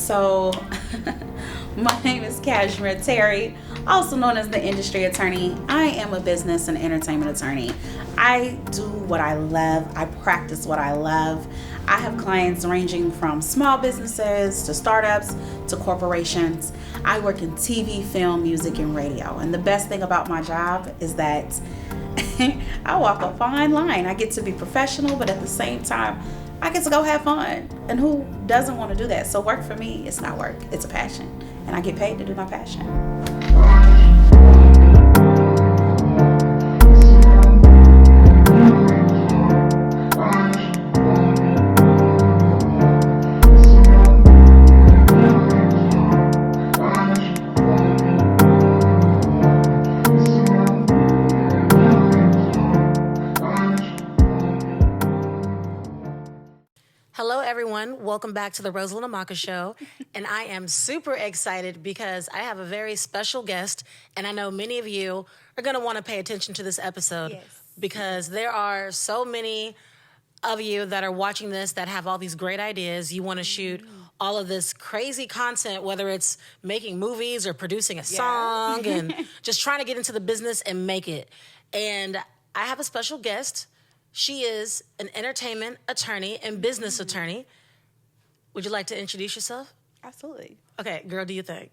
So, my name is Cashmere Terry, also known as the industry attorney. I am a business and entertainment attorney. I do what I love. I practice what I love. I have clients ranging from small businesses to startups to corporations. I work in TV, film, music, and radio. And the best thing about my job is that I walk a fine line. I get to be professional, but at the same time, I get to go have fun. And who doesn't want to do that? So work for me, it's not work, it's a passion. And I get paid to do my passion. Hello, everyone. Welcome back to the Roselyn Omaka Show. And I am super excited because I have a very special guest. And I know many of you are going to want to pay attention to this episode because there are so many of you that are watching this that have all these great ideas. You want to shoot all of this crazy content, whether it's making movies or producing a song and just trying to get into the business and make it. And I have a special guest. She is an entertainment attorney and business attorney. Would you like to introduce yourself? Absolutely. Okay, girl, do you think?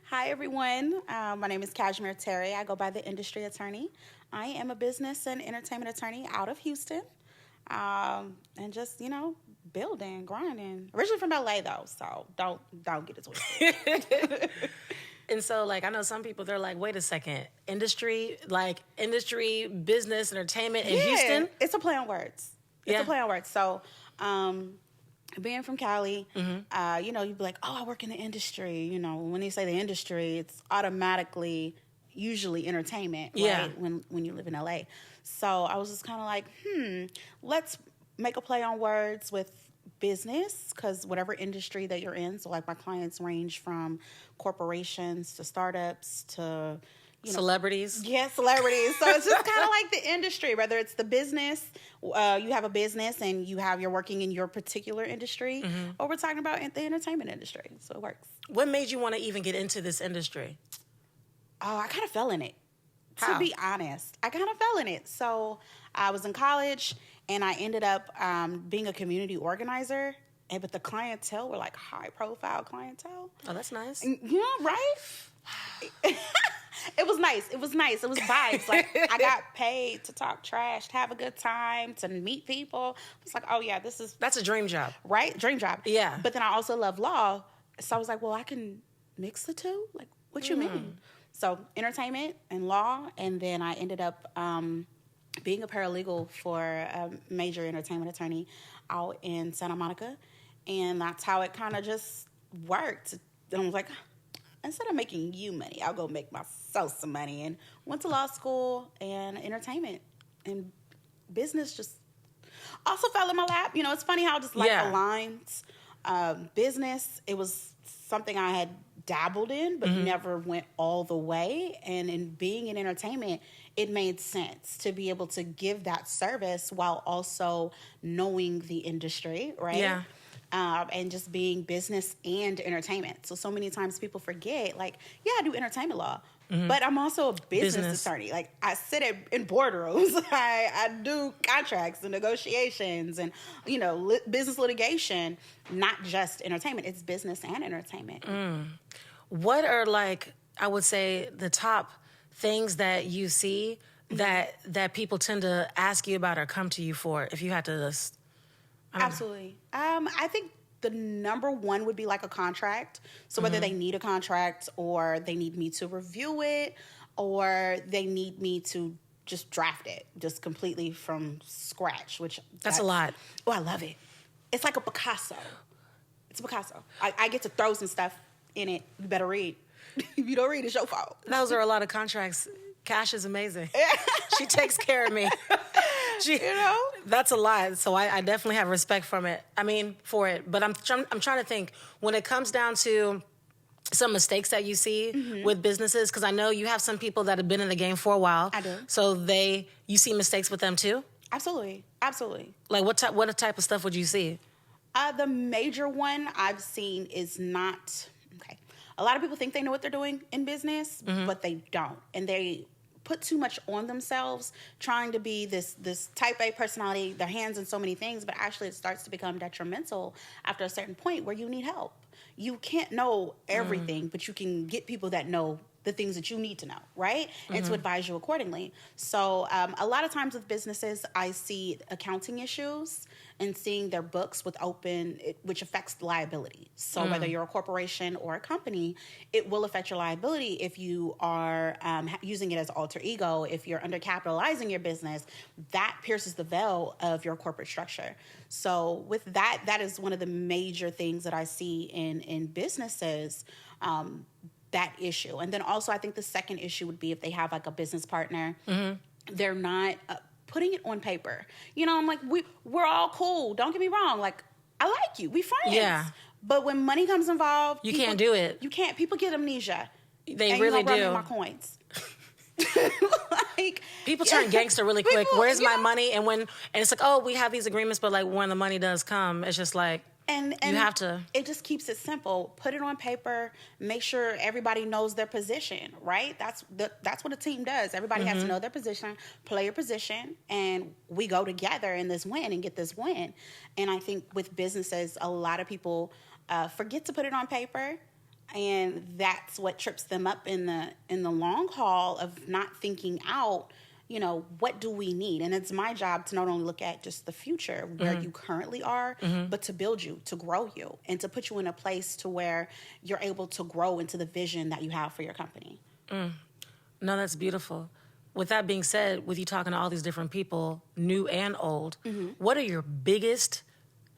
Hi, everyone. My name is Cashmere Terry. I go by the industry attorney. I am a business and entertainment attorney out of Houston. And just, building, grinding. Originally from LA, though, so don't get it twisted. And so, I know some people, they're like, wait a second, industry, business, entertainment in Houston? It's a play on words. It's a play on words. So, being from Cali, you'd be like, oh, I work in the industry. When you say the industry, it's automatically usually entertainment, right? When you live in LA. So I was just kind of like, let's make a play on words with business, because whatever industry that you're in, so my clients range from corporations to startups to celebrities. Yeah, celebrities. So it's just kind of like the industry, whether it's the business, you have a business and you're working in your particular industry, or we're talking about the entertainment industry. So it works. What made you want to even get into this industry? Oh, I kind of fell in it. How? To be honest, I kind of fell in it. So I was in college and I ended up being a community organizer. But the clientele were high-profile clientele. Oh, that's nice. Right? It was nice. It was vibes. I got paid to talk trash, to have a good time, to meet people. It's oh yeah, that's a dream job, right? Dream job. Yeah. But then I also love law, so I was like, well, I can mix the two. What you mean? So entertainment and law, and then I ended up being a paralegal for a major entertainment attorney out in Santa Monica, and that's how it kind of just worked. And I was like, instead of making you money, I'll go make myself some money. And went to law school, and entertainment and business just also fell in my lap. It's funny how just aligns. Business, it was something I had dabbled in, but never went all the way. And in being in entertainment, it made sense to be able to give that service while also knowing the industry, right? Yeah. And just being business and entertainment. So many times people forget, I do entertainment law, but I'm also a business attorney. I sit in boardrooms. I do contracts and negotiations and, business litigation, not just entertainment. It's business and entertainment. What are, I would say, the top things that you see that people tend to ask you about or come to you for, if you had to list? Absolutely. I think the number one would be a contract. So whether they need a contract or they need me to review it or they need me to just draft it just completely from scratch, which that's a lot. Oh, I love it. It's like a Picasso. It's a Picasso. I get to throw some stuff in it. You better read. If you don't read, it's your fault. Those are a lot of contracts. Cash is amazing. She takes care of me. That's a lot. So I definitely have respect for it. But I'm trying to think when it comes down to some mistakes that you see with businesses, because I know you have some people that have been in the game for a while. I do. So you see mistakes with them too? Absolutely. What type of stuff would you see? The major one I've seen is not okay. A lot of people think they know what they're doing in business, but they don't, and they put too much on themselves, trying to be this type A personality, their hands in so many things, but actually it starts to become detrimental after a certain point where you need help. You can't know everything, but you can get people that know the things that you need to know, right? And to advise you accordingly. So a lot of times with businesses, I see accounting issues and seeing their books with which affects liability. So whether you're a corporation or a company, it will affect your liability if you are using it as alter ego. If you're undercapitalizing your business, that pierces the veil of your corporate structure. So with that, that is one of the major things that I see in businesses, that issue. And then also I think the second issue would be if they have like a business partner, they're not putting it on paper. You know, I'm like, we're all cool. Don't get me wrong. Like, I like you. We friends. Yeah. But when money comes involved, you can't do it. You can't. People get amnesia. They really do. Run me my coins. Like, people turn gangster really quick. Where's my money? And it's like, oh, we have these agreements, but like when the money does come, it's just like, and you have to. It just keeps it simple. Put it on paper. Make sure everybody knows their position, right? That's what a team does. Everybody has to know their position, play your position, and we go together in this win and get this win. And I think with businesses, a lot of people forget to put it on paper, and that's what trips them up in the long haul of not thinking out, you know, what do we need? And it's my job to not only look at just the future where you currently are, but to build you, to grow you, and to put you in a place to where you're able to grow into the vision that you have for your company. No, that's beautiful. With that being said, with you talking to all these different people, new and old, what are your biggest,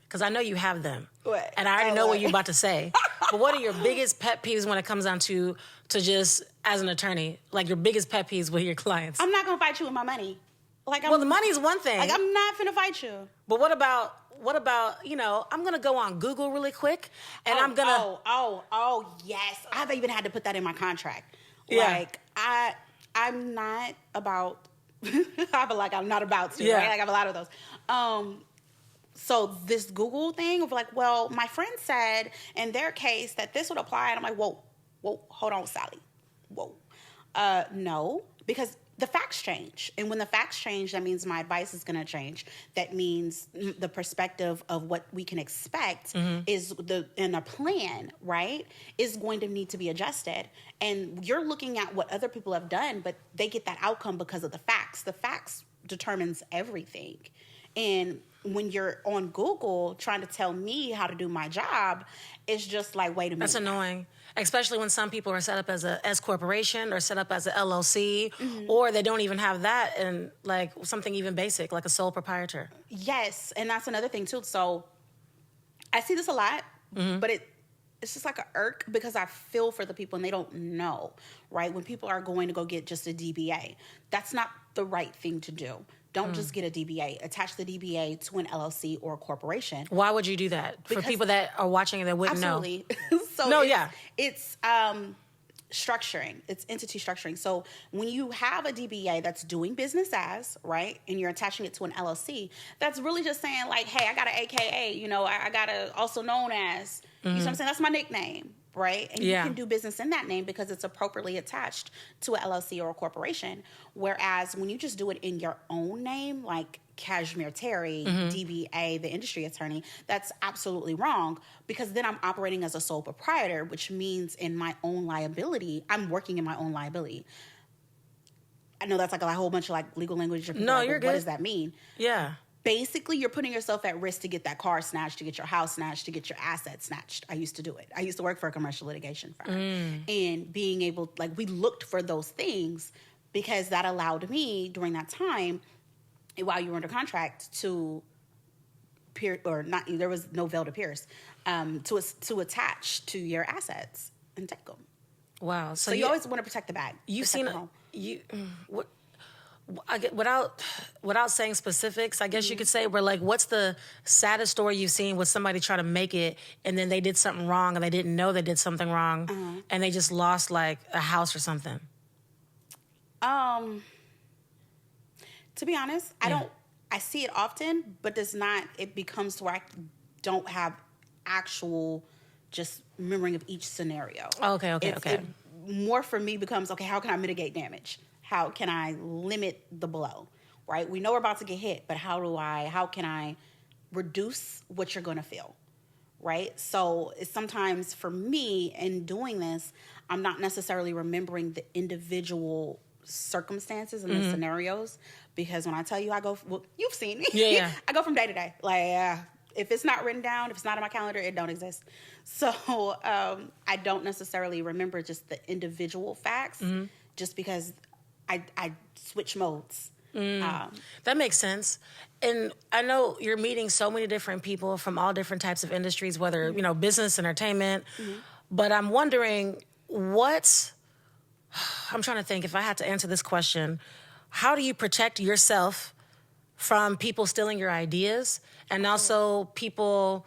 because I know you have them, and I already know what you're about to say, but what are your biggest pet peeves when it comes down to just as an attorney, like your biggest pet peeves with your clients? I'm not gonna fight you with my money. Like, well, the money's one thing. Like, I'm not finna fight you. But what about, you know, I'm gonna go on Google really quick, and I'm gonna. Oh, yes. I've even had to put that in my contract. Yeah. Like, I'm not about. I'm not about to. Yeah. Right? Like, I have a lot of those. So this Google thing of like, well, my friend said in their case that this would apply, and I'm like, whoa, hold on, Sally. Whoa. No, because the facts change. And when the facts change, that means my advice is going to change. That means the perspective of what we can expect is in a plan, right, is going to need to be adjusted. And you're looking at what other people have done, but they get that outcome because of the facts. The facts determines everything. And when you're on Google trying to tell me how to do my job, it's just like, wait a minute. That's annoying. Especially when some people are set up as a S corporation or set up as an LLC, or they don't even have that, and like something even basic, like a sole proprietor. Yes, and that's another thing too. So I see this a lot, but it's just like a irk because I feel for the people and they don't know, right? When people are going to go get just a DBA, that's not the right thing to do. Don't just get a DBA. Attach the DBA to an LLC or a corporation. Why would you do that? For people that are watching and that wouldn't know. Absolutely. It's structuring. It's entity structuring. So when you have a DBA that's doing business as, right, and you're attaching it to an LLC, that's really just saying like, hey, I got an AKA, you know, I got a also known as, you know what I'm saying? That's my nickname. Right? And you can do business in that name because it's appropriately attached to a LLC or a corporation. Whereas when you just do it in your own name, like Cashmere Terry, DBA, the industry attorney, that's absolutely wrong because then I'm operating as a sole proprietor, which means in my own liability, I'm working in my own liability. I know that's like a whole bunch of like legal language. No, you're good. What does that mean? Yeah. Basically, you're putting yourself at risk to get that car snatched, to get your house snatched, to get your assets snatched. I used to do it. I used to work for a commercial litigation firm. And being able, like, we looked for those things because that allowed me during that time, while you were under contract, to there was no veil to pierce, to attach to your assets and take them. Wow. So you always want to protect the bag. You've seen what? Without saying specifics, I guess you could say, where like, what's the saddest story you've seen with somebody try to make it and then they did something wrong and they didn't know they did something wrong and they just lost like a house or something? To be honest, I see it often, but it becomes to where don't have actual just remembering of each scenario. Okay. It more for me becomes, okay, how can I mitigate damage? How can I limit the blow, right? We know we're about to get hit, but how can I reduce what you're going to feel, right? So it's sometimes for me in doing this, I'm not necessarily remembering the individual circumstances and the scenarios, because when I tell you you've seen me. Yeah. I go from day to day. Like, if it's not written down, if it's not on my calendar, it don't exist. So I don't necessarily remember just the individual facts, just because I switch modes. That makes sense. And I know you're meeting so many different people from all different types of industries, whether, business, entertainment. But I'm wondering I'm trying to think if I had to answer this question, how do you protect yourself from people stealing your ideas? And also people,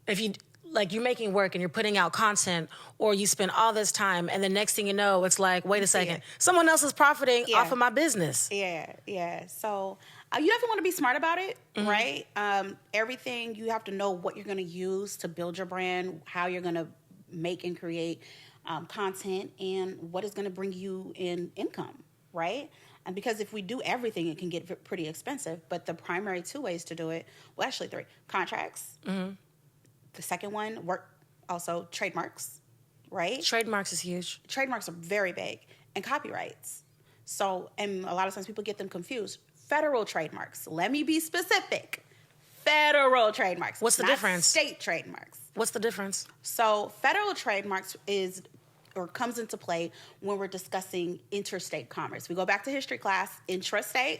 if you're making work and you're putting out content, or you spend all this time and the next thing you know, it's like, wait a second, someone else is profiting off of my business. Yeah. So you definitely want to be smart about it, right? Everything, you have to know what you're going to use to build your brand, how you're going to make and create content, and what is going to bring you in income, right? And because if we do everything, it can get pretty expensive. But the primary two ways to do it, well, actually three: contracts. The second one, also trademarks, right? Trademarks is huge. Trademarks are very big, and copyrights. So, and a lot of times people get them confused. Federal trademarks. Let me be specific. Federal trademarks. What's the difference? State trademarks. What's the difference? So, federal trademarks comes into play when we're discussing interstate commerce. We go back to history class. Intrastate,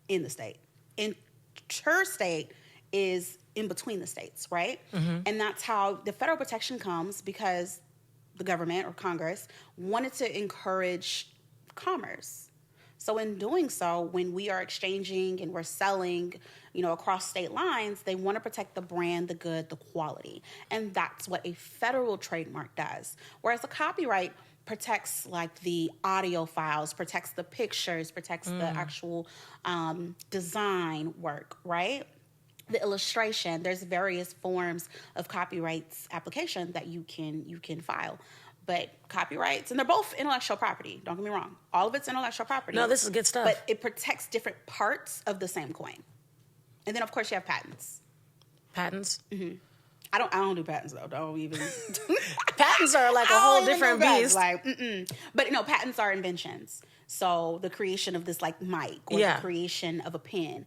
in the state. Interstate is in between the states, right? And that's how the federal protection comes, because the government or Congress wanted to encourage commerce. So in doing so, when we are exchanging and we're selling, across state lines, they want to protect the brand, the good, the quality. And that's what a federal trademark does. Whereas a copyright protects like the audio files, protects the pictures, protects the actual design work, right? The illustration. There's various forms of copyrights application that you can file. But copyrights, and they're both intellectual property. Don't get me wrong. All of it's intellectual property. No, this is good stuff. But it protects different parts of the same coin. And then, of course, you have patents. Patents? I don't do patents, though. Don't even. Patents are like a whole different beast. But, patents are inventions. So the creation of this, like, mic, or the creation of a pen,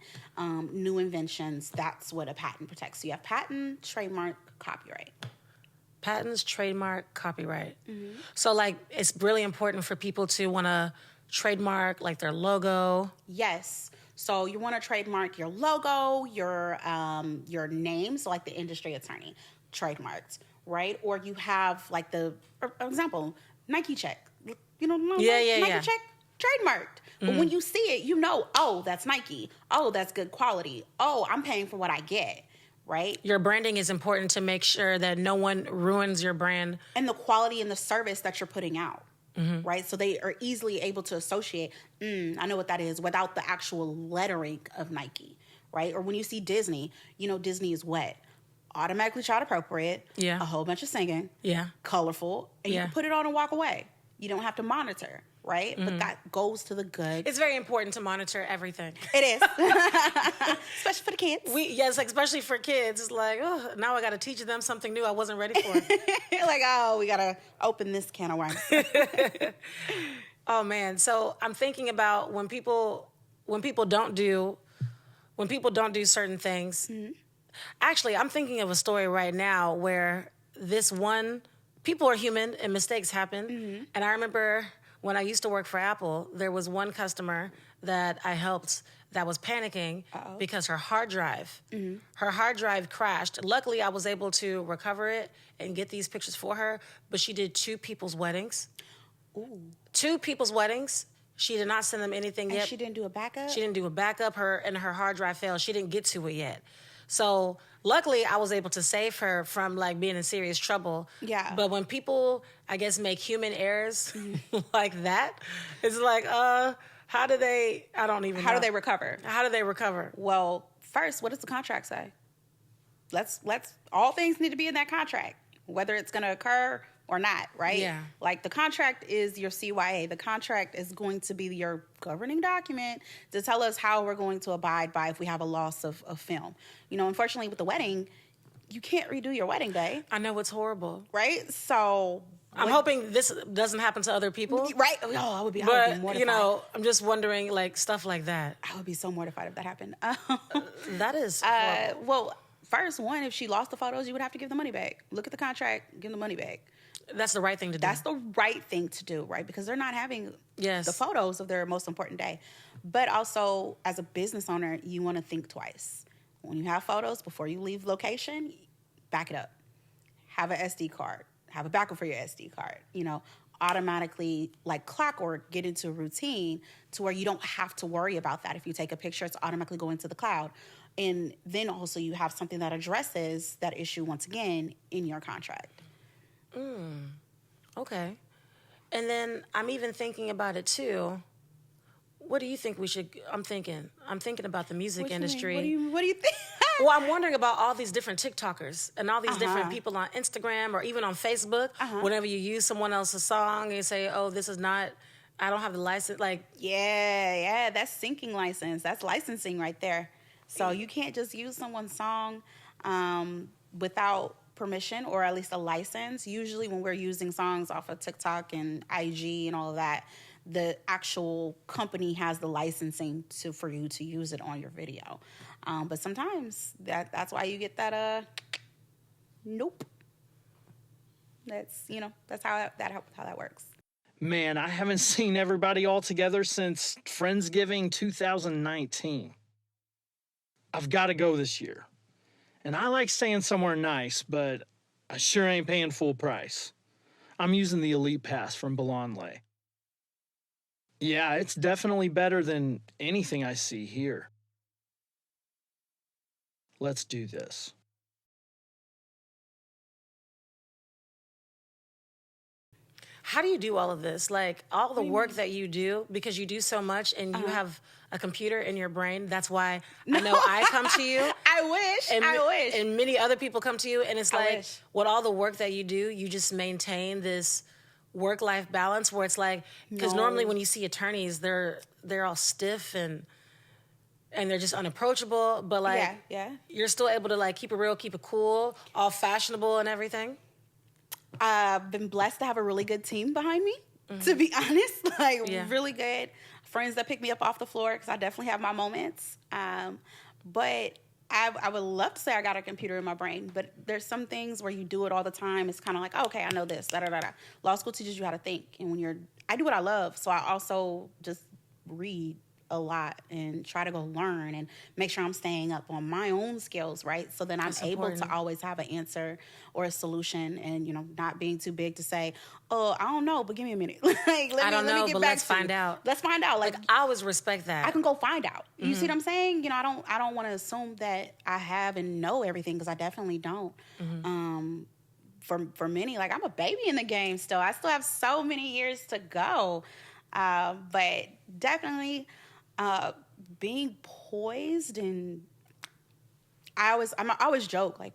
new inventions, that's what a patent protects. So you have patent, trademark, copyright. Patents, trademark, copyright. So, like, it's really important for people to want to trademark, like, their logo. Yes. So you want to trademark your logo, your name, so like the industry attorney, trademarked, right? Or you have like for example, Nike check. Nike check, trademarked. But when you see it, oh, that's Nike. Oh, that's good quality. Oh, I'm paying for what I get, right? Your branding is important to make sure that no one ruins your brand. And the quality and the service that you're putting out. Right? So they are easily able to associate, I know what that is, without the actual lettering of Nike, right? Or when you see Disney, Disney is wet. Automatically child appropriate. Yeah. A whole bunch of singing. Yeah. Colorful. And you can put it on and walk away. You don't have to monitor, right? But that goes to the good. It's very important to monitor everything. It is. Especially for the kids. Especially for kids. It's like, oh, now I got to teach them something new I wasn't ready for. Like, oh, we got to open this can of worms. Oh, man. So I'm thinking about when people don't do certain things. Actually, I'm thinking of a story right now where people are human and mistakes happen. And I remember when I used to work for Apple, there was one customer that I helped that was panicking because her hard drive crashed. Luckily, I was able to recover it and get these pictures for her, but she did 2 people's weddings. Ooh. 2 people's weddings. She did not send them anything yet. She didn't do a backup? She didn't do a backup. Her hard drive failed. She didn't get to it yet. So luckily, I was able to save her from like being in serious trouble. Yeah. But when people, I guess, make human errors like that, it's like, how do they? I don't even know. How do they recover? How do they recover? Well, first, what does the contract say? let's all things need to be in that contract, whether it's going to occur or not, right? Yeah. Like the contract is your CYA. The contract is going to be your governing document to tell us how we're going to abide by if we have a loss of film. You know, unfortunately with the wedding, you can't redo your wedding day. I know, it's horrible. Right? So I'm hoping this doesn't happen to other people. Right? Oh, I would be mortified. You know, I'm just wondering, like, stuff like that. I would be so mortified if that happened. That is horrible. Well, first, one, if she lost the photos, you would have to give the money back. Look at the contract, give the money back. That's the right thing to do. That's the right thing to do, right? Because they're not having the photos of their most important day. But also, as a business owner, you want to think twice. When you have photos, before you leave location, back it up. Have an SD card. Have a backup for your SD card. You know, automatically, like clockwork, get into a routine to where you don't have to worry about that. If you take a picture, it's automatically going to the cloud. And then also you have something that addresses that issue once again in your contract. Okay. And then I'm even thinking about it too. What do you think we should? I'm thinking about the music industry. What do you think? Well, I'm wondering about all these different TikTokers and all these different people on Instagram or even on Facebook. Whenever you use someone else's song and you say, "Oh, this is not," I don't have the license. Like, yeah, that's syncing license. That's licensing right there. So you can't just use someone's song without permission or at least a license. Usually when we're using songs off of TikTok and IG and all of that, the actual company has the licensing for you to use it on your video. But sometimes that's why you get that nope. That's how that works. Man, I haven't seen everybody all together since Friendsgiving 2019. I've got to go this year. And I like staying somewhere nice, but I sure ain't paying full price. I'm using the Elite Pass from Belonlay. Yeah, it's definitely better than anything I see here. Let's do this. how do you do all of this? Like all the work that you do, because you do so much and you have a computer in your brain. That's why I know I come to you. I wish. And many other people come to you. And it's like, with all the work that you do, you just maintain this work-life balance where it's like, because normally when you see attorneys, they're all stiff and they're just unapproachable. But like, you're still able to like keep it real, keep it cool, all fashionable and everything. I've been blessed to have a really good team behind me, to be honest. Like, really good friends that pick me up off the floor, because I definitely have my moments. But I would love to say I got a computer in my brain, but there's some things where you do it all the time. It's kind of like, oh, okay, I know this, da-da-da-da. Law school teaches you how to think. And I do what I love, so I also just read a lot and try to go learn and make sure I'm staying up on my own skills, right? So then I'm able to always have an answer or a solution, and not being too big to say, oh, I don't know, but give me a minute. Like, let me get back let's find out. Let's find out. Like I always respect that. I can go find out. You see what I'm saying? I don't want to assume that I have and know everything, because I definitely don't. For many, like, I'm a baby in the game still. I still have so many years to go. But definitely being poised, and I always joke, like,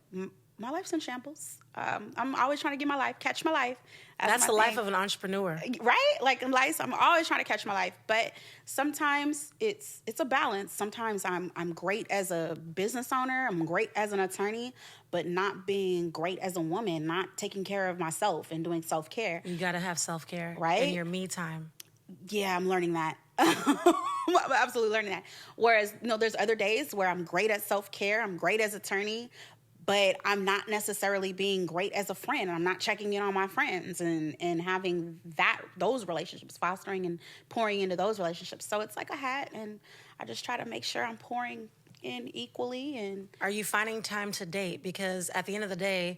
my life's in shambles. I'm always trying to get my life, catch my life. That's the life of an entrepreneur, right? Like in life, I'm always trying to catch my life. But sometimes it's a balance. Sometimes I'm great as a business owner. I'm great as an attorney, but not being great as a woman, not taking care of myself and doing self-care. You got to have self-care, right? In your me time. Yeah, I'm learning that. I'm absolutely learning that. Whereas, there's other days where I'm great at self-care, I'm great as attorney, but I'm not necessarily being great as a friend. I'm not checking in on my friends and having those relationships, fostering and pouring into those relationships. So it's like a hat, and I just try to make sure I'm pouring in equally. And are you finding time to date? Because at the end of the day,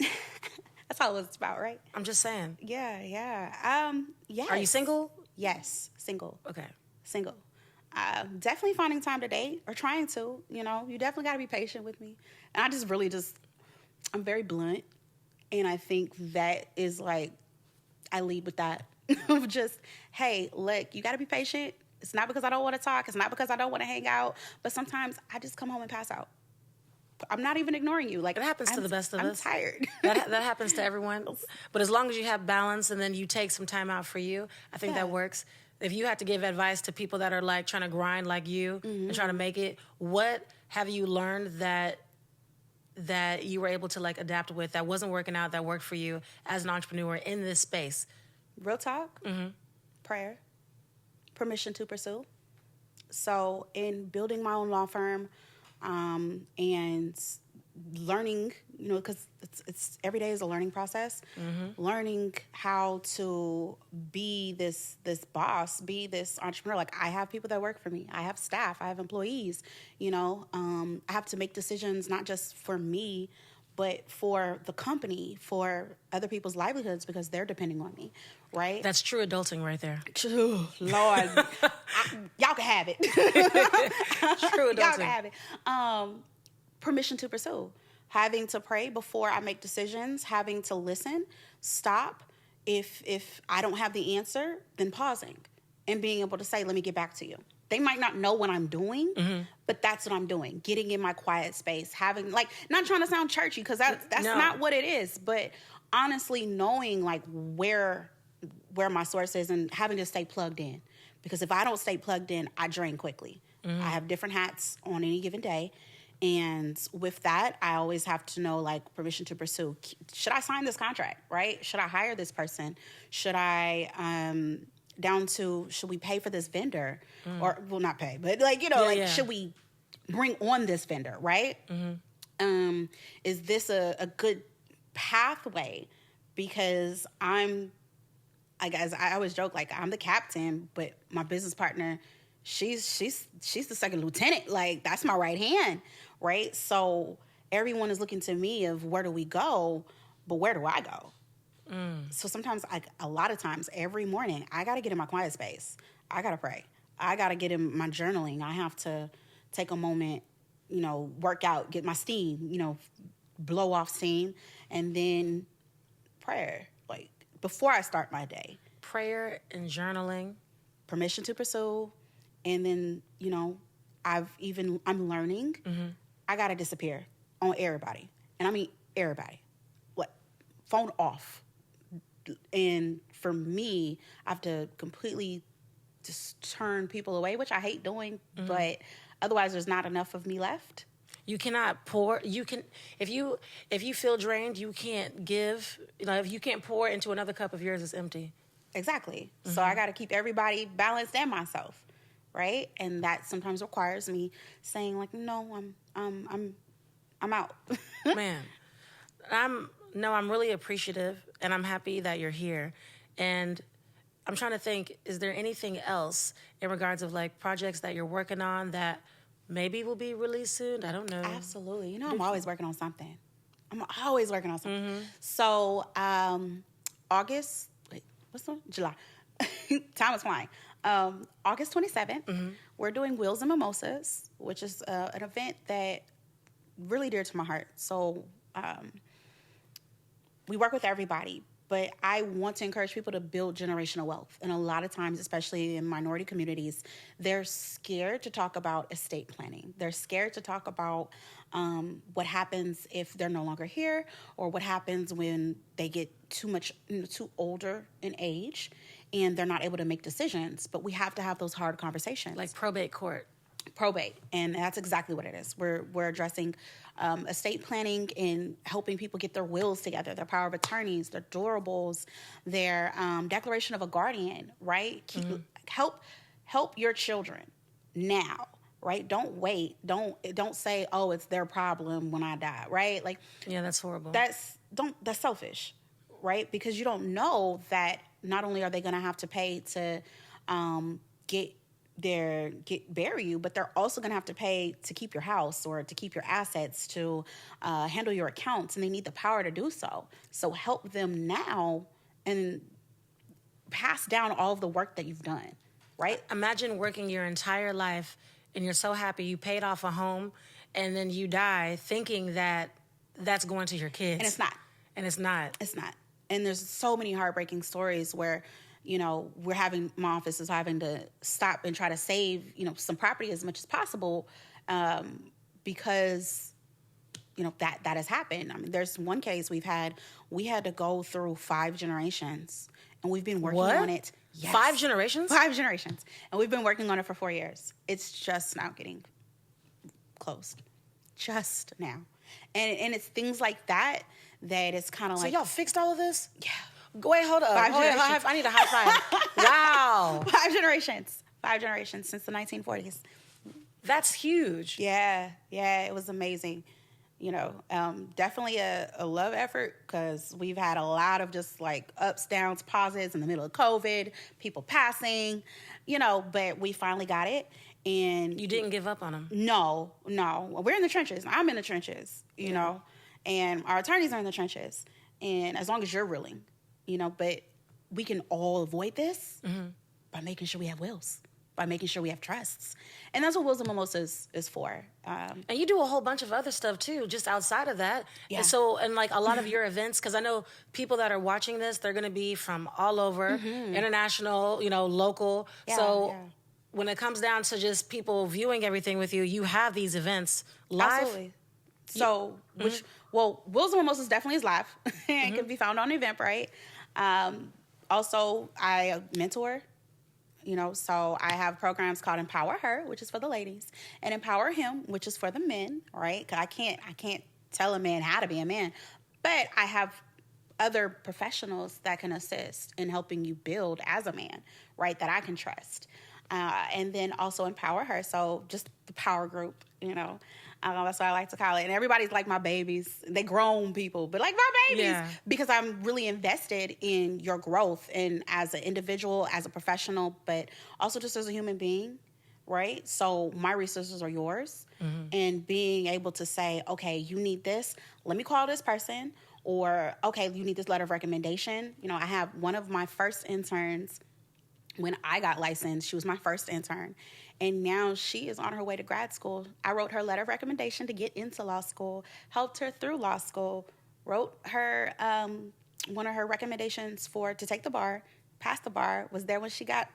that's all it's about, right? I'm just saying. Yeah. Yes. Are you single? Yes, single. Okay. Single. Definitely finding time to date, or trying to. You definitely got to be patient with me. And I just really I'm very blunt. And I think that is like, I lead with that. Of just, hey, look, you got to be patient. It's not because I don't want to talk. It's not because I don't want to hang out. But sometimes I just come home and pass out. I'm not even ignoring you. Like, it happens to the best of us. I'm tired. that happens to everyone. But as long as you have balance and then you take some time out for you, I think that works. If you had to give advice to people that are like trying to grind like you and trying to make it, what have you learned that you were able to like adapt with that wasn't working out, that worked for you as an entrepreneur in this space? Real talk, prayer, permission to pursue. So in building my own law firm and learning, because it's every day is a learning process, learning how to be this boss, be this entrepreneur. Like, I have people that work for me. I have staff. I have employees. I have to make decisions not just for me, but for the company, for other people's livelihoods, because they're depending on me, right? That's true adulting right there. Lord, y'all can have it. True adulting. Y'all can have it. Permission to pursue. Having to pray before I make decisions, having to listen, stop. If I don't have the answer, then pausing and being able to say, let me get back to you. They might not know what I'm doing, but that's what I'm doing. Getting in my quiet space, having, like, not trying to sound churchy, because that's not what it is, but honestly knowing, like, where my source is and having to stay plugged in. Because if I don't stay plugged in, I drain quickly. I have different hats on any given day. And with that, I always have to know, like, permission to pursue. Should I sign this contract, right? Should I hire this person? Should I, should we pay for this vendor? Or, well, not pay, but, like, should we bring on this vendor, right? Is this a good pathway? Because I always joke, like, I'm the captain, but my business partner, she's the second lieutenant. Like, that's my right hand, right? So everyone is looking to me of where do we go, but where do I go? So sometimes, a lot of times, every morning, I got to get in my quiet space. I got to pray. I got to get in my journaling. I have to take a moment, work out, get my steam, blow off steam, and then prayer, like, before I start my day. Prayer and journaling. Permission to pursue. And then, I'm learning. I got to disappear on everybody. And I mean everybody. What? Phone off. And for me, I have to completely just turn people away, which I hate doing, but otherwise there's not enough of me left. You cannot pour. You can, if you feel drained, you can't give. If you can't pour into another cup of yours, it's empty. Exactly. So I got to keep everybody balanced and myself, right? And that sometimes requires me saying, like, no, I'm out. Man, I'm really appreciative, and I'm happy that you're here. And I'm trying to think, is there anything else in regards of, like, projects that you're working on that maybe will be released soon? I don't know. Absolutely. I'm always working on something. So, August, what's the one? July. Time is flying. August 27th, we're doing Wheels and Mimosas, which is an event that really dear to my heart. So, we work with everybody, but I want to encourage people to build generational wealth. And a lot of times, especially in minority communities, they're scared to talk about estate planning. They're scared to talk about what happens if they're no longer here, or what happens when they get too older in age and they're not able to make decisions. But we have to have those hard conversations. Like probate court. Probate, and that's exactly what it is. We're addressing estate planning and helping people get their wills together, their power of attorneys, their durables, their declaration of a guardian, right? Help your children now, right? Don't wait. Don't say, oh, it's their problem when I die, right? Like, yeah, that's horrible. That's selfish, right? Because you don't know that not only are they going to have to pay to bury you, but they're also going to have to pay to keep your house or to keep your assets, to handle your accounts, and they need the power to do so. So help them now and pass down all of the work that you've done, right? Imagine working your entire life and you're so happy you paid off a home, and then you die thinking that that's going to your kids. And it's not. It's not. And there's so many heartbreaking stories where, my office is having to stop and try to save, some property as much as possible, because that has happened. I mean, there's one case we had to go through 5 generations, and we've been working on it. Yes. 5 generations? 5 generations. And we've been working on it for 4 years. It's just now getting closed. Just now. And it's things like that it's kind of like... So y'all fixed all of this? Yeah. Wait, hold up. I need a high five. Wow. 5 generations. 5 generations since the 1940s. That's huge. Yeah. It was amazing. Definitely a love effort, because we've had a lot of just like ups, downs, pauses in the middle of COVID, people passing, but we finally got it. And you didn't give up on them? No. We're in the trenches. I'm in the trenches, you know, and our attorneys are in the trenches. And as long as you're willing, but we can all avoid this by making sure we have wills, by making sure we have trusts. And that's what Wills and Mimosas is for. And you do a whole bunch of other stuff too, just outside of that. Yeah. And like a lot of your events, because I know people that are watching this, they're going to be from all over, international, local. Yeah, when it comes down to just people viewing everything with you, you have these events live. Absolutely. So, Wills and Mimosas definitely is live. It can be found on Eventbrite. Also, I mentor. So I have programs called Empower Her, which is for the ladies, and Empower Him, which is for the men, right? 'Cause I can't tell a man how to be a man, but I have other professionals that can assist in helping you build as a man, right? That I can trust. And then also Empower Her. So just the power group, that's what I like to call it. And everybody's like my babies. They grown people, but like my babies, because I'm really invested in your growth and as an individual, as a professional, but also just as a human being, right? So my resources are yours. And being able to say, okay, you need this, let me call this person. Or, okay, you need this letter of recommendation. I have one of my first interns. When I got licensed, she was my first intern, and now she is on her way to grad school. I wrote her letter of recommendation to get into law school, helped her through law school, wrote her one of her recommendations to take the bar, passed the bar, was there when she got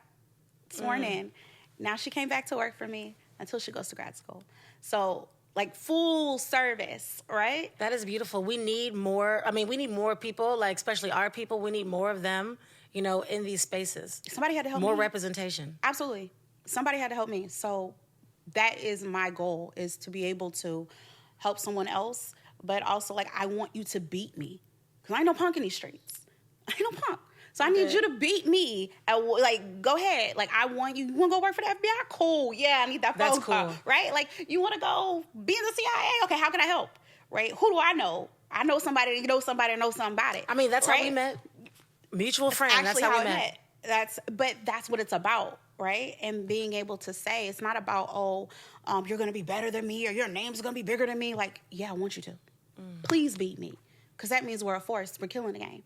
sworn in. Now she came back to work for me until she goes to grad school. So, like, full service, right? That is beautiful. We need more. I mean, we need more people, like especially our people. We need more of them. In these spaces. Somebody had to help me. More representation. Absolutely. Somebody had to help me. So that is my goal, is to be able to help someone else, but also, like, I want you to beat me. Because I ain't no punk in these streets. I ain't no punk. So I need you to beat me. Go ahead. Like, I want you. You want to go work for the FBI? Cool. Yeah, I need that phone call. Cool. Right? Like, you want to go be in the CIA? Okay, how can I help? Right? Who do I know? I know somebody that knows somebody that knows something about it. I mean, that's how we met. Mutual friend. That's how we met. That's what it's about, right? And being able to say, it's not about, you're going to be better than me, or your name's going to be bigger than me. Like, yeah, I want you to. Please beat me. Because that means we're a force. We're killing the game,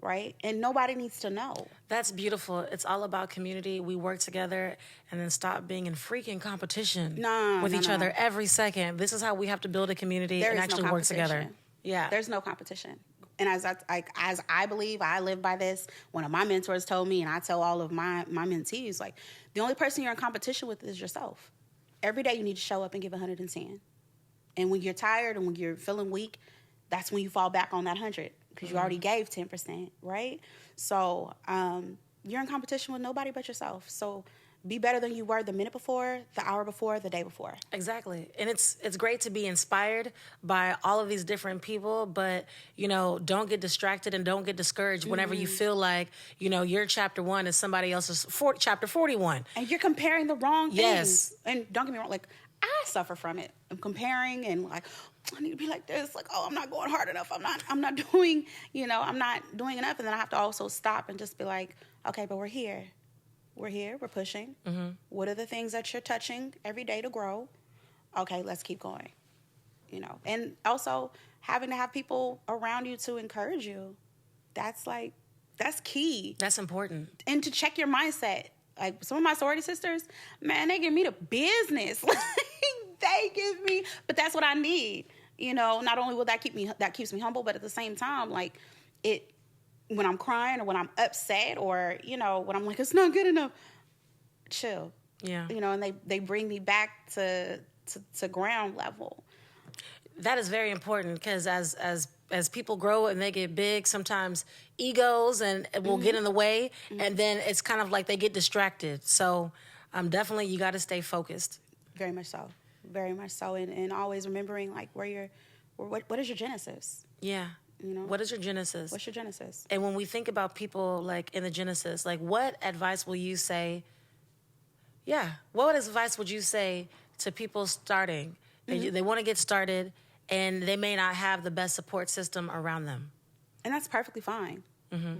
right? And nobody needs to know. That's beautiful. It's all about community. We work together and then stop being in freaking competition with each other every second. This is how we have to build a community and actually work together. Yeah. There's no competition. And as I believe, I live by this. One of my mentors told me, and I tell all of my mentees, like, the only person you're in competition with is yourself. Every day you need to show up and give 110. And when you're tired and when you're feeling weak, that's when you fall back on that 100, because you already gave 10%, right? So you're in competition with nobody but yourself. So be better than you were the minute before, the hour before, the day before. Exactly. And it's great to be inspired by all of these different people, but, don't get distracted and don't get discouraged whenever you feel like, your chapter 1 is somebody else's chapter 41. And you're comparing the wrong things. Yes. And don't get me wrong, like, I suffer from it. I'm comparing and like, I need to be like this. Like, I'm not going hard enough. I'm not doing, I'm not doing enough. And then I have to also stop and just be like, okay, but we're here. We're pushing. What are the things that you're touching every day to grow? Okay, let's keep going. And also having to have people around you to encourage you. That's key. That's important. And to check your mindset. Like, some of my sorority sisters, man, they give me the business. They give me, but that's what I need. Not only will that keeps me humble, but at the same time, like, when I'm crying or when I'm upset or, when I'm like, it's not good enough, chill. Yeah. And they bring me back to ground level. That is very important because as people grow and they get big, sometimes egos and will get in the way, and then it's kind of like they get distracted. So definitely you got to stay focused. Very much so. Very much so. And always remembering like what is your genesis? Yeah. You know? What is your genesis? What's your genesis? And when we think about people like in the genesis, like what advice will you say? Yeah. What advice would you say to people starting? They want to get started and they may not have the best support system around them. And that's perfectly fine.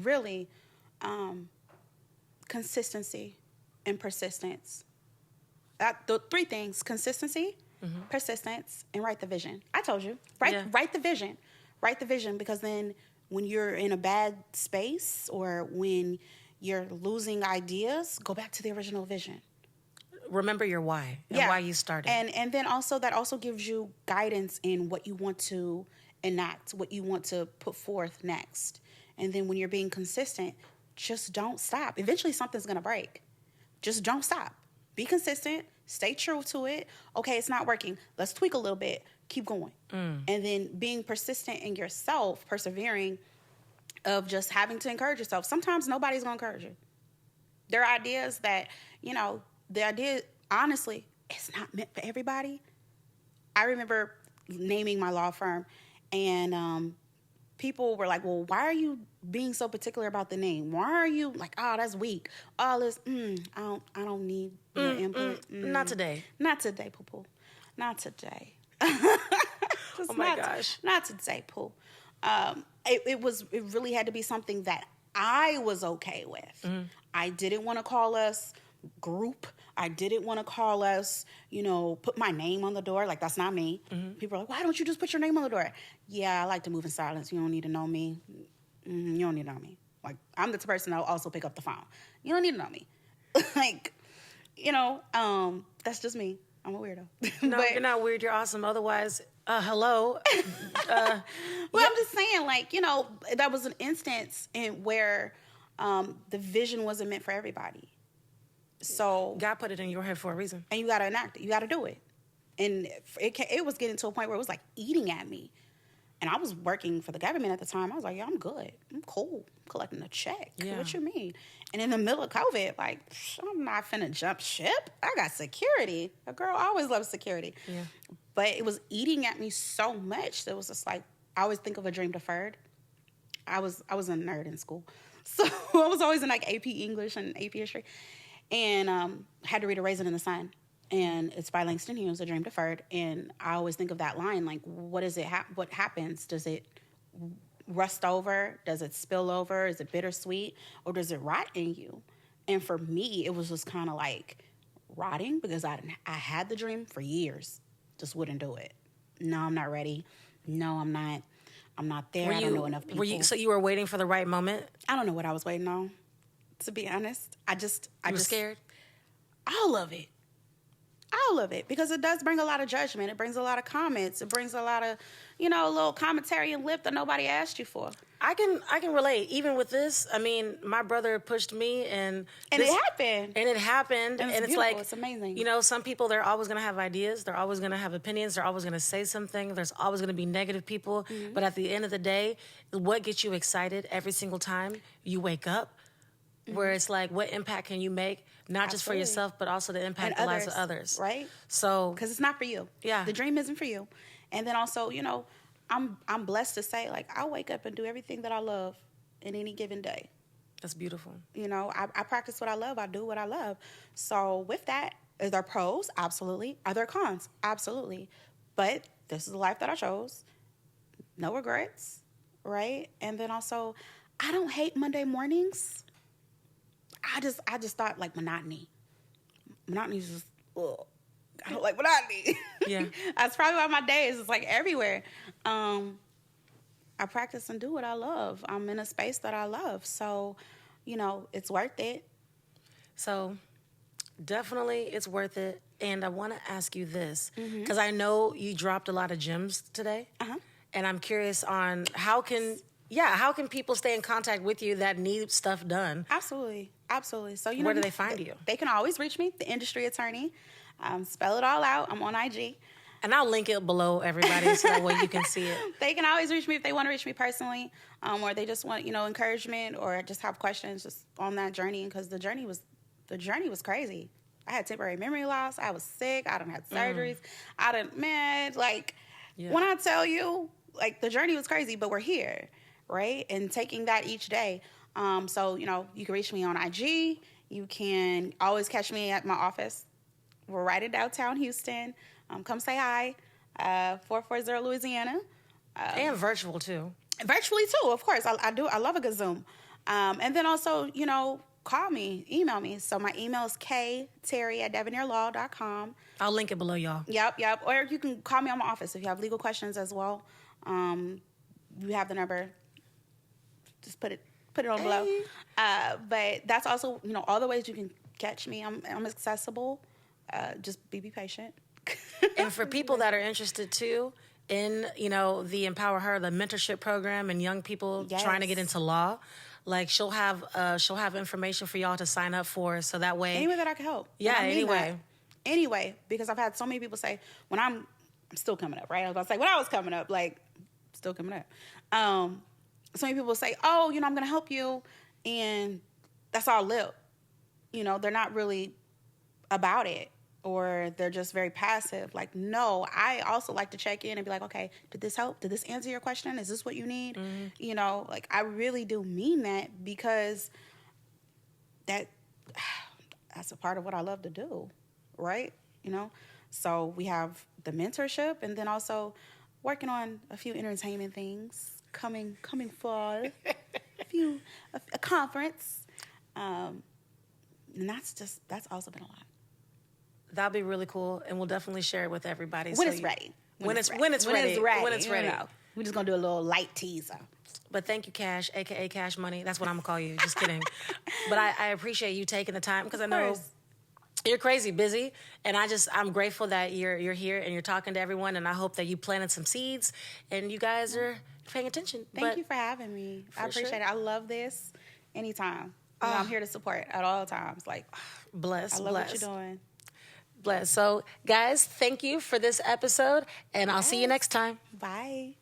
Really, consistency and persistence. The three things: consistency, persistence, and write the vision. I told you, write the vision. Write the vision, because then when you're in a bad space or when you're losing ideas, go back to the original vision. Remember your why and why you started. And then also that also gives you guidance in what you want to enact, what you want to put forth next. And then when you're being consistent, just don't stop. Eventually something's going to break. Just don't stop. Be consistent. Stay true to it. Okay, it's not working. Let's tweak a little bit. Keep going. And then being persistent in yourself, persevering, of just having to encourage yourself. Sometimes nobody's going to encourage you. There are ideas that, the idea, honestly, it's not meant for everybody. I remember naming my law firm, and people were like, well, why are you being so particular about the name? Why are you like, oh, that's weak. All this, I don't need your input. Not today. Not today, Poo-Poo. Not today. Oh my gosh. Not today, Pooh. It really had to be something that I was okay with. I didn't want to call us group. I didn't want to call us, put my name on the door. Like, that's not me. People are like, why don't you just put your name on the door? Yeah, I like to move in silence. You don't need to know me. You don't need to know me. Like, I'm the person that'll also pick up the phone. You don't need to know me. Like, that's just me. I'm a weirdo. No, you're not weird. You're awesome. Otherwise, hello. Well, I'm just saying, like, that was an instance in where the vision wasn't meant for everybody. So God put it in your head for a reason. And you got to enact it. You got to do it. And it was getting to a point where it was like eating at me. And I was working for the government at the time. I was like, yeah, I'm good. I'm cool. I'm collecting a check. Yeah. What you mean? And in the middle of COVID, like, I'm not finna jump ship. I got security. A girl always loves security. Yeah. But it was eating at me so much that it was just like, I always think of a dream deferred. I was a nerd in school. So I was always in like AP English and AP History. And had to read A Raisin in the Sun. And it's by Langston Hughes, A Dream Deferred. And I always think of that line, like, what is it? What happens? Does it rust over? Does it spill over? Is it bittersweet? Or does it rot in you? And for me, it was just kind of like rotting, because I had the dream for years. Just wouldn't do it. No, I'm not ready. No, I'm not. I'm not there. I don't know enough people. So you were waiting for the right moment? I don't know what I was waiting on, to be honest. I was scared? All of it. All of it, because it does bring a lot of judgment. It brings a lot of comments. It brings a lot of, a little commentary and lip that nobody asked you for. I can relate. Even with this, I mean, my brother pushed me, and it happened. And it happened. And it's like, it's amazing. Some people, they're always going to have ideas. They're always going to have opinions. They're always going to say something. There's always going to be negative people. Mm-hmm. But at the end of the day, what gets you excited every single time you wake up? Where it's like, what impact can you make, not just for yourself, but also to impact the lives of others. Right? So, because it's not for you. Yeah. The dream isn't for you. And then also, I'm blessed to say, like, I wake up and do everything that I love in any given day. That's beautiful. I practice what I love. I do what I love. So with that, are there pros? Absolutely. Are there cons? Absolutely. But this is the life that I chose. No regrets. Right? And then also, I don't hate Monday mornings. I just thought, like, monotony. Monotony is just, ugh. I don't like monotony. Yeah. That's probably why my days is like everywhere. I practice and do what I love. I'm in a space that I love. So, it's worth it. So, definitely it's worth it. And I want to ask you this, because I know you dropped a lot of gems today. Uh-huh. And I'm curious on how can people stay in contact with you that need stuff done? Absolutely. So, where do they find you? They can always reach me, the industry attorney. Spell it all out. I'm on IG. And I'll link it below, everybody, so that way you can see it. They can always reach me if they want to reach me personally, or they just want, encouragement or just have questions just on that journey. Because the journey was crazy. I had temporary memory loss. I was sick. I done had surgeries. When I tell you, like, the journey was crazy, but we're here, right? And taking that each day. So, you can reach me on IG. You can always catch me at my office. We're right in downtown Houston. Come say hi. 440 Louisiana. And virtual, too. Virtually, too, of course. I do. I love a good Zoom. And then also, call me, email me. So my email is kterry@devoneerlaw.com. I'll link it below, y'all. Yep. Or you can call me on my office if you have legal questions as well. You have the number. Just put it on below. But that's also, all the ways you can catch me. I'm accessible. Just be patient. And for people that are interested too in, the Empower Her, the mentorship program, and young people trying to get into law, like she'll have information for y'all to sign up for, so that way. Any way that I can help. Yeah, Anyway, because I've had so many people say, when I'm still coming up, right? I was about to say, when I was coming up, like, still coming up. So many people say, oh, I'm going to help you, and that's all lip. They're not really about it, or they're just very passive. Like, no, I also like to check in and be like, okay, did this help? Did this answer your question? Is this what you need? Mm-hmm. I really do mean that, because that's a part of what I love to do, right? So we have the mentorship, and then also working on a few entertainment things coming fall, a conference, and that's also been a lot. That'll be really cool, and we'll definitely share it with everybody. When it's ready. When it's ready. We're just going to do a little light teaser. But thank you, Cash, a.k.a. Cash Money. That's what I'm going to call you. Just kidding. But I appreciate you taking the time, because I know you're crazy busy, and I'm grateful that you're here and you're talking to everyone, and I hope that you planted some seeds and you guys are paying attention. Thank you for having me. I appreciate it. I love this. Anytime. I'm here to support at all times. Like, bless. I love what you're doing. Bless. So, guys, thank you for this episode, and I'll see you next time. Bye.